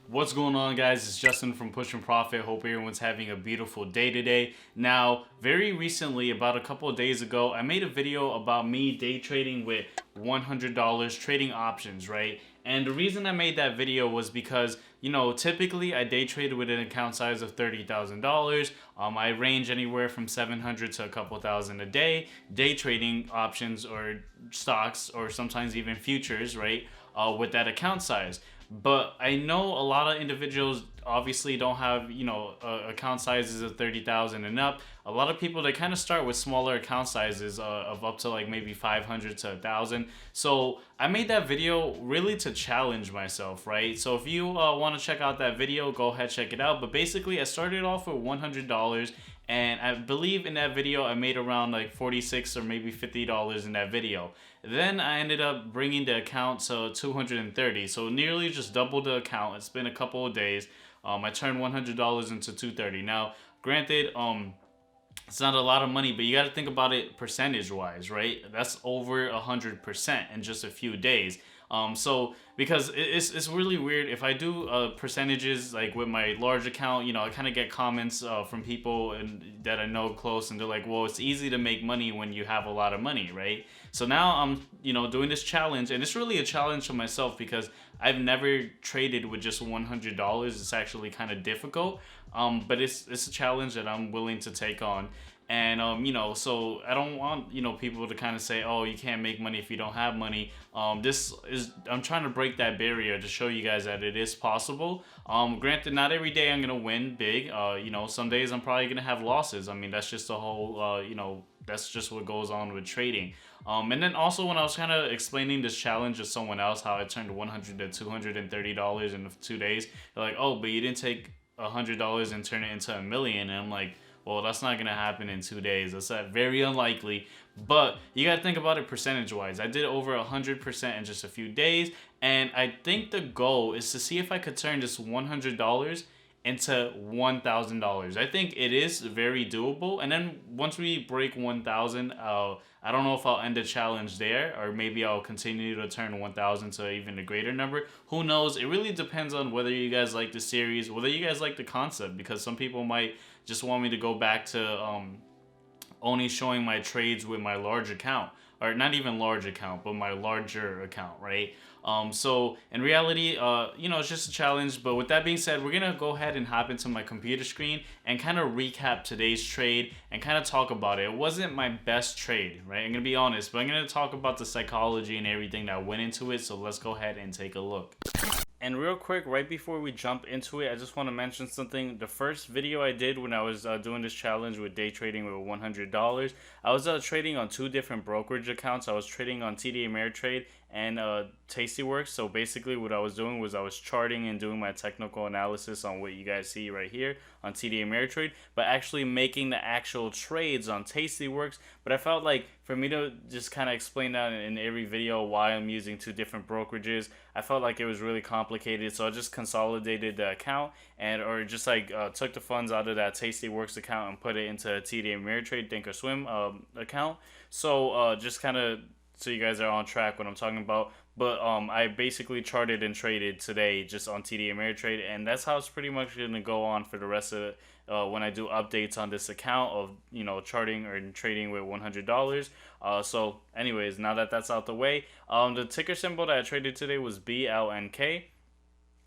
What's going on, guys? It's Justin from Push and Profit. Hope everyone's having a beautiful day today. Now, very recently, about a couple of days ago, I made a video about me day trading with $100 trading options, right? And the reason I made that video was because, typically I day trade with an account size of $30,000. I range anywhere from 700 to a couple thousand a day, day trading options or stocks or sometimes even futures, right? With that account size. But I know a lot of individuals obviously don't have, account sizes of 30,000 and up. A lot of people, they kind of start with smaller account sizes of up to like maybe 500 to 1,000. So I made that video really to challenge myself, right? So if you want to check out that video, go ahead, check it out. But basically, I started off with $100. And I believe in that video, I made around like $46 or maybe $50 in that video. Then I ended up bringing the account to 230. So nearly just doubled the account. It's been a couple of days. I turned $100 into 230. Now, granted, it's not a lot of money, but you got to think about it percentage wise, right? That's over 100% in just a few days. So because it's really weird if I do percentages like with my large account, I kind of get comments from people that I know close, and they're like, well, it's easy to make money when you have a lot of money, right? So now I'm doing this challenge, and it's really a challenge for myself because I've never traded with just $100. It's actually kind of difficult, but it's a challenge that I'm willing to take on. And so I don't want people to kind of say, oh, you can't make money if you don't have money. I'm trying to break that barrier to show you guys that it is possible. Granted, not every day I'm gonna win big. Some days I'm probably gonna have losses. I mean, that's just the whole that's just what goes on with trading. And then also when I was kind of explaining this challenge to someone else, how I turned $100 to $230 in 2 days, they're like, oh, but you didn't take $100 and turn it into $1 million. And I'm like, well, that's not going to happen in 2 days. That's very unlikely. But you got to think about it percentage-wise. I did over 100% in just a few days. And I think the goal is to see if I could turn this $100 into $1,000. I think it is very doable. And then once we break 1,000, I don't know if I'll end the challenge there, or maybe I'll continue to turn 1,000 to even a greater number. Who knows? It really depends on whether you guys like the series, whether you guys like the concept, because some people might just want me to go back to only showing my trades with my large account, or not even large account, but my larger account, right? So in reality, it's just a challenge. But with that being said, we're gonna go ahead and hop into my computer screen and kind of recap today's trade and kind of talk about it. It wasn't my best trade, right? I'm gonna be honest, but I'm gonna talk about the psychology and everything that went into it. So let's go ahead and take a look. And real quick, right before we jump into it, I just want to mention something. The first video I did when I was doing this challenge with day trading with $100, I was trading on 2 different brokerage accounts. I was trading on TD Ameritrade and Tastyworks. So basically what I was doing was I was charting and doing my technical analysis on what you guys see right here on TD Ameritrade, but actually making the actual trades on Tastyworks. But I felt like for me to just kind of explain that in every video why I'm using 2 different brokerages, I felt like it was really complicated. So I just consolidated the account or just like took the funds out of that Tastyworks account and put it into a TD Ameritrade Thinkorswim account. So just kind of so you guys are on track what I'm talking about. But I basically charted and traded today just on TD Ameritrade, and that's how it's pretty much going to go on for the rest of when I do updates on this account of charting or trading with $100. So anyways, now that that's out the way, the ticker symbol that I traded today was BLNK,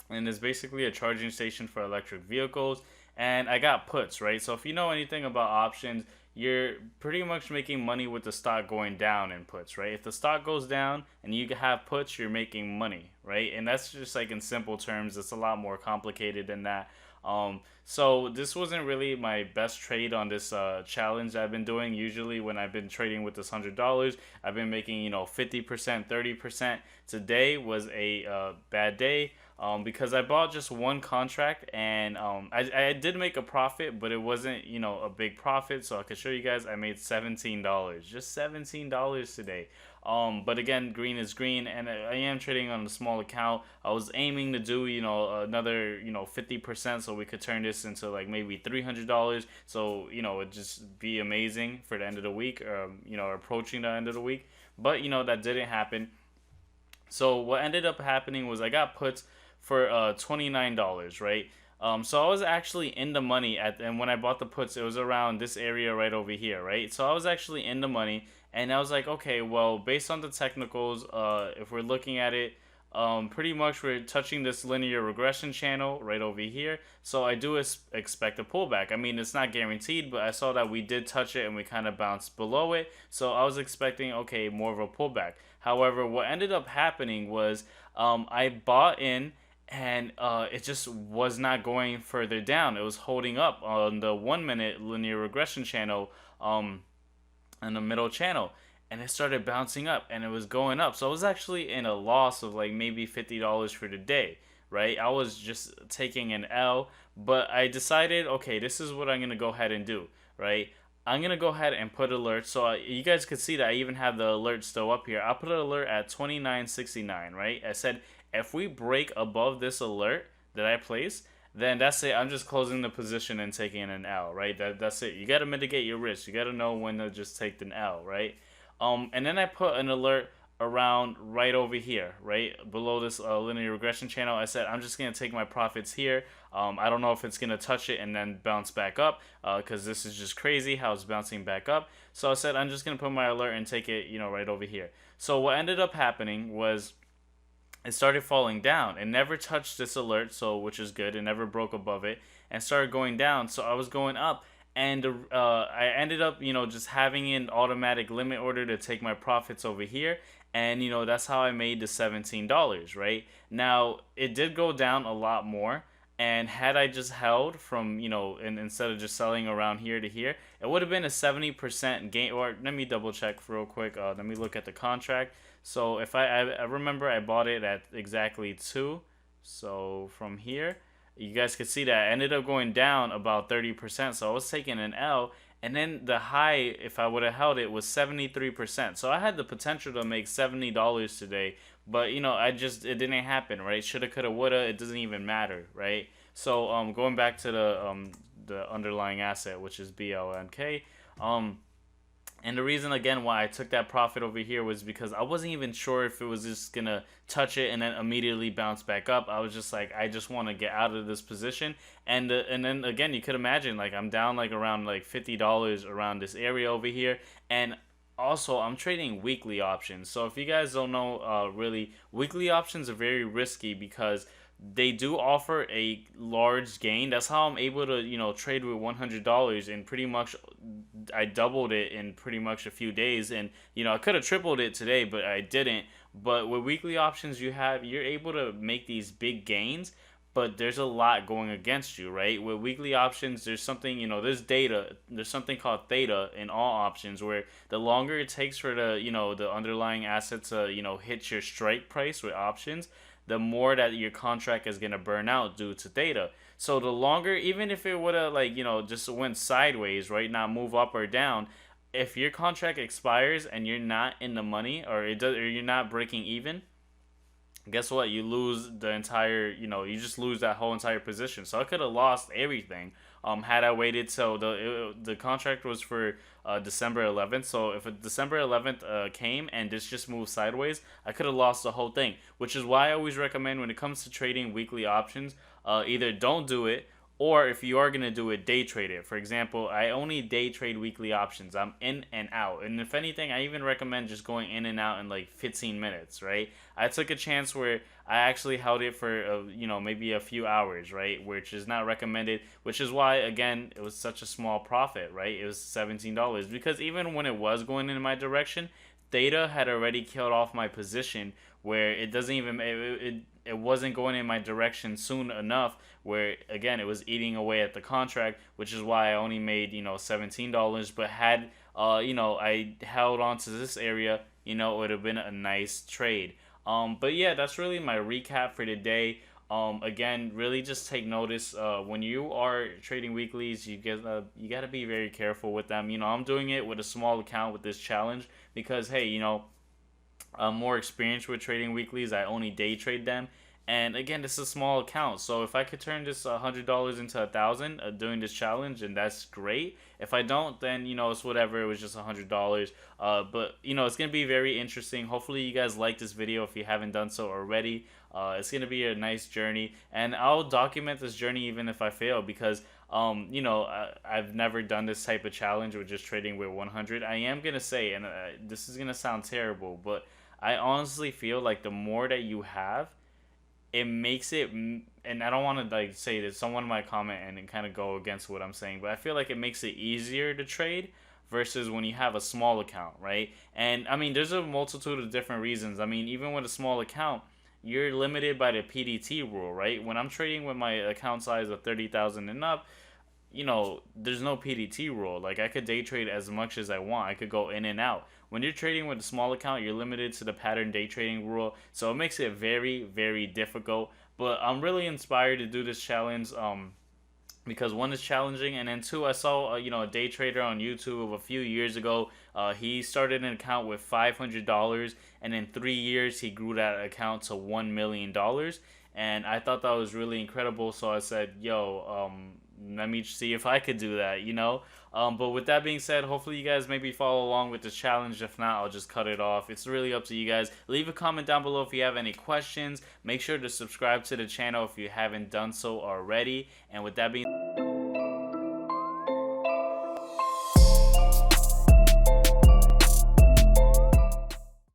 and it's basically a charging station for electric vehicles. And I got puts, right? So if you know anything about options, you're pretty much making money with the stock going down in puts, right? If the stock goes down and you have puts, you're making money, right? And that's just like in simple terms. It's a lot more complicated than that. So this wasn't really my best trade on this challenge I've been doing. Usually when I've been trading with this $100, I've been making 50%, 30%. Today was a bad day. Because I bought just one contract, and I did make a profit, but it wasn't a big profit. So I could show you guys I made $17, just $17 today. But again, green is green, and I am trading on a small account. I was aiming to do another 50%, so we could turn this into like maybe $300. So it'd just be amazing for the end of the week, approaching the end of the week. But that didn't happen. So what ended up happening was I got puts for $29, right? So I was actually in the money and when I bought the puts, it was around this area right over here, right? So I was actually in the money, and I was like, okay, well, based on the technicals, if we're looking at it, pretty much we're touching this linear regression channel right over here. So I do expect a pullback. I mean, it's not guaranteed, but I saw that we did touch it and we kind of bounced below it. So I was expecting, okay, more of a pullback. However, what ended up happening was I bought in, and it just was not going further down. It was holding up on the 1 minute linear regression channel, in the middle channel, and it started bouncing up and it was going up. So I was actually in a loss of like maybe $50 for the day, right? I was just taking an L, but I decided, okay, this is what I'm gonna go ahead and do, right? I'm gonna go ahead and put alerts. So you guys could see that I even have the alert still up here. I'll put an alert at 29.69, right? I said if we break above this alert that I placed, then that's it. I'm just closing the position and taking an L, right? That's it. You got to mitigate your risk. You got to know when to just take an L, right? And then I put an alert around right over here, right below this linear regression channel. I said I'm just gonna take my profits here. I don't know if it's gonna touch it and then bounce back up, because this is just crazy how it's bouncing back up. So I said I'm just gonna put my alert and take it, right over here. So what ended up happening was it started falling down. It never touched this alert, so which is good. It never broke above it and started going down. So I was going up, and I ended up, just having an automatic limit order to take my profits over here, and that's how I made the $17. Right now, it did go down a lot more. And had I just held from, and instead of just selling around here to here, it would have been a 70% gain. Or let me double check real quick. Let me look at the contract. So if I remember I bought it at exactly 2. So from here, you guys could see that I ended up going down about 30%. So I was taking an L. And then the high, if I would have held it, was 73%. So I had the potential to make $70 today. But, it didn't happen, right? Shoulda, coulda, woulda. It doesn't even matter, right? So going back to the underlying asset, which is BLNK. And the reason, again, why I took that profit over here was because I wasn't even sure if it was just going to touch it and then immediately bounce back up. I was just like, I just want to get out of this position. And then, again, you could imagine, like, I'm down, like, around, like, $50 around this area over here. And also, I'm trading weekly options. So if you guys don't know, really, weekly options are very risky because they do offer a large gain. That's how I'm able to, trade with $100, and pretty much I doubled it in pretty much a few days. And, I could have tripled it today, but I didn't. But with weekly options, you're able to make these big gains, but there's a lot going against you, right? With weekly options, there's something, there's something called theta in all options, where the longer it takes for the underlying asset to, hit your strike price with options, the more that your contract is going to burn out due to theta. So the longer, even if it would have just went sideways, right, not move up or down, if your contract expires and you're not in the money, or you're not breaking even, guess what? You lose the entire, you just lose that whole entire position. So I could have lost everything had I waited till the contract was for December 11th. So if December 11th came and this just moved sideways, I could have lost the whole thing, which is why I always recommend when it comes to trading weekly options, either don't do it, or if you are going to do it, day trade it. For example, I only day trade weekly options. I'm in and out. And if anything, I even recommend just going in and out in like 15 minutes, right? I took a chance where I actually held it for, maybe a few hours, right? Which is not recommended, which is why, again, it was such a small profit, right? It was $17. Because even when it was going in my direction, theta had already killed off my position, where it doesn't even, it wasn't going in my direction soon enough, where again it was eating away at the contract, which is why I only made $17. But had I held on to this area, it would have been a nice trade. But yeah, that's really my recap for today. Again, really just take notice when you are trading weeklies. You got to be very careful with them. I'm doing it with a small account with this challenge because, hey, I'm more experienced with trading weeklies. I only day trade them, And again, this is a small account, so if I could turn this $100 into 1,000 during this challenge, and that's great. If I don't, then it's whatever. It was just $100. But it's gonna be very interesting. Hopefully, you guys like this video if you haven't done so already. It's gonna be a nice journey, and I'll document this journey even if I fail, because I've never done this type of challenge with just trading with 100. I am gonna say, and this is gonna sound terrible, but I honestly feel like the more that you have, it makes it, and I don't want to like say that someone might comment and kind of go against what I'm saying, but I feel like it makes it easier to trade versus when you have a small account, right? And I mean, there's a multitude of different reasons. I mean, even with a small account, you're limited by the PDT rule, right? When I'm trading with my account size of 30,000 and up, there's no PDT rule. Like, I could day trade as much as I want. I could go in and out. When you're trading with a small account, you're limited to the pattern day trading rule. So it makes it very, very difficult. But I'm really inspired to do this challenge. Because one is challenging, and then two, I saw a day trader on YouTube a few years ago. He started an account with $500, and in 3 years he grew that account to $1 million. And I thought that was really incredible. So I said, yo, let me see if I could do that. But with that being said, hopefully you guys maybe follow along with this challenge. If not, I'll just cut it off. It's really up to you guys. Leave a comment down below if you have any questions. Make sure to subscribe to the channel if you haven't done so already. And with that being